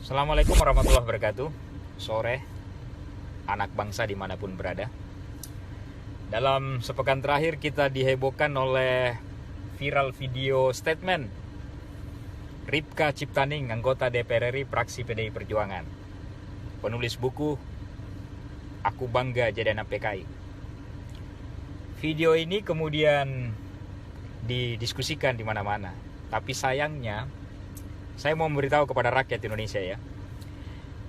Assalamualaikum warahmatullahi wabarakatuh. Sore, anak bangsa dimanapun berada. Dalam sepekan terakhir kita dihebohkan oleh viral video statement Ripka Ciptaning, anggota DPR RI fraksi PDI Perjuangan, penulis buku Aku Bangga Jadi Anak PKI. Video ini kemudian didiskusikan di mana-mana. Tapi sayangnya, saya mau memberitahu kepada rakyat Indonesia ya,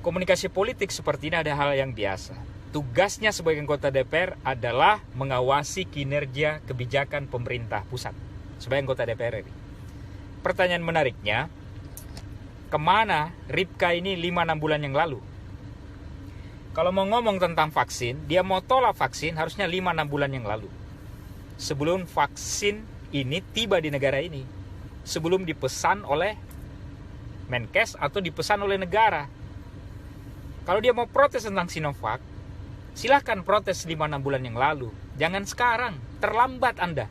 komunikasi politik seperti ini ada hal yang biasa. Tugasnya sebagai anggota DPR adalah mengawasi kinerja kebijakan pemerintah pusat sebagai anggota DPR RI. Pertanyaan menariknya, kemana Ripka ini 5-6 bulan yang lalu? Kalau mau ngomong tentang vaksin, dia mau tolak vaksin harusnya 5-6 bulan yang lalu. Sebelum vaksin ini tiba di negara ini. Sebelum dipesan oleh Menkes atau dipesan oleh negara. Kalau dia mau protes tentang Sinovac, silahkan protes 5-6 bulan yang lalu. Jangan sekarang, terlambat Anda.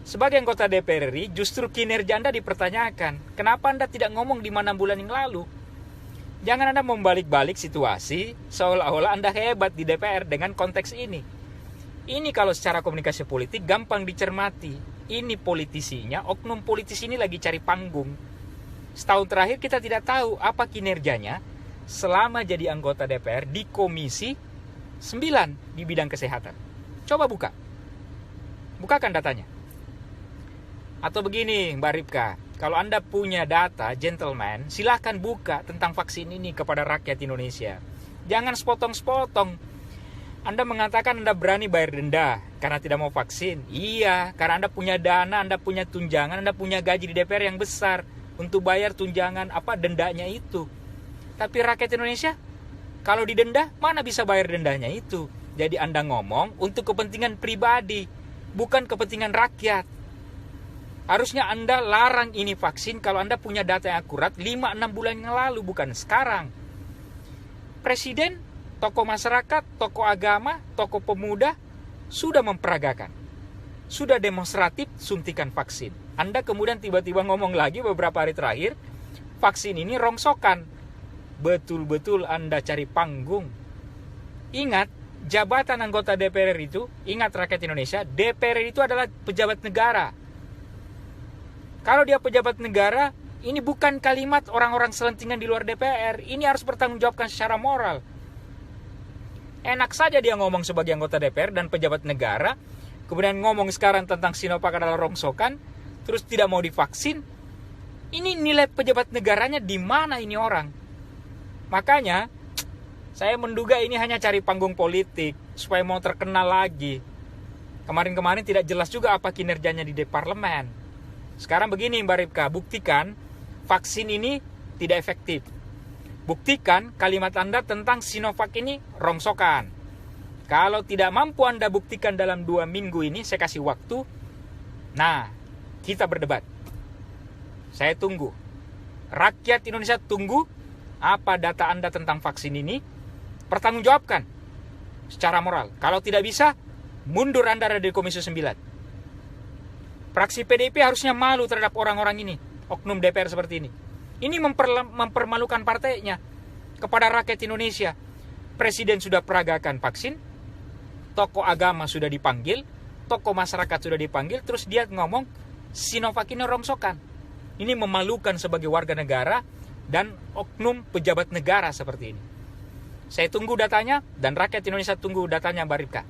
Sebagai anggota DPR RI, justru kinerja Anda dipertanyakan. Kenapa Anda tidak ngomong 5-6 bulan yang lalu? Jangan Anda membalik-balik situasi seolah-olah Anda hebat di DPR dengan konteks ini. Ini kalau secara komunikasi politik gampang dicermati. Ini politisinya, oknum politisi ini lagi cari panggung. Setahun terakhir kita tidak tahu apa kinerjanya selama jadi anggota DPR di Komisi 9 di bidang kesehatan. Coba bukakan datanya. Atau begini Mbak Ripka, kalau Anda punya data, gentleman, silahkan buka tentang vaksin ini kepada rakyat Indonesia. Jangan sepotong-sepotong. Anda mengatakan Anda berani bayar denda karena tidak mau vaksin. Iya, karena Anda punya dana, Anda punya tunjangan, Anda punya gaji di DPR yang besar untuk bayar tunjangan dendanya itu. Tapi rakyat Indonesia kalau didenda mana bisa bayar dendanya itu. Jadi Anda ngomong untuk kepentingan pribadi, bukan kepentingan rakyat. Harusnya Anda larang ini vaksin kalau Anda punya data yang akurat 5-6 bulan yang lalu, bukan sekarang. Presiden, tokoh masyarakat, tokoh agama, tokoh pemuda sudah memperagakan, sudah demonstratif suntikan vaksin. Anda kemudian tiba-tiba ngomong lagi beberapa hari terakhir, vaksin ini rongsokan. Betul-betul Anda cari panggung. Ingat, jabatan anggota DPR itu, ingat rakyat Indonesia, DPR itu adalah pejabat negara. Kalau dia pejabat negara, ini bukan kalimat orang-orang selentingan di luar DPR. Ini harus bertanggungjawabkan secara moral. Enak saja dia ngomong sebagai anggota DPR dan pejabat negara, kemudian ngomong sekarang tentang Sinovac adalah rongsokan, terus tidak mau divaksin. Ini nilai pejabat negaranya di mana ini orang? Makanya saya menduga ini hanya cari panggung politik supaya mau terkenal lagi. Kemarin-kemarin tidak jelas juga apa kinerjanya di parlemen. Sekarang begini Mbak Ripka, buktikan vaksin ini tidak efektif. Buktikan kalimat Anda tentang Sinovac ini rongsokan. Kalau tidak mampu Anda buktikan dalam 2 minggu ini, saya kasih waktu. Nah, kita berdebat. Saya tunggu. Rakyat Indonesia tunggu apa data Anda tentang vaksin ini. Pertanggungjawabkan secara moral. Kalau tidak bisa, mundur Anda dari Komisi 9. Fraksi PDIP harusnya malu terhadap orang-orang ini, oknum DPR seperti ini. Ini mempermalukan partainya kepada rakyat Indonesia. Presiden sudah peragakan vaksin, tokoh agama sudah dipanggil, tokoh masyarakat sudah dipanggil, terus dia ngomong Sinovac ini rongsokan. Ini memalukan sebagai warga negara dan oknum pejabat negara seperti ini. Saya tunggu datanya dan rakyat Indonesia tunggu datanya Mbak Ripka.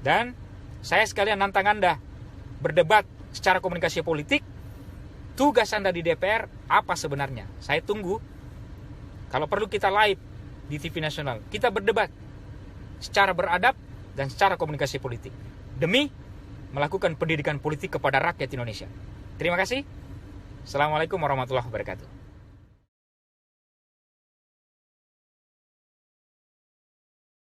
Dan saya sekalian nantang Anda berdebat secara komunikasi politik. Tugas Anda di DPR apa sebenarnya? Saya tunggu. Kalau perlu kita live di TV nasional. Kita berdebat secara beradab dan secara komunikasi politik. Demi melakukan pendidikan politik kepada rakyat Indonesia. Terima kasih. Assalamualaikum warahmatullahi wabarakatuh.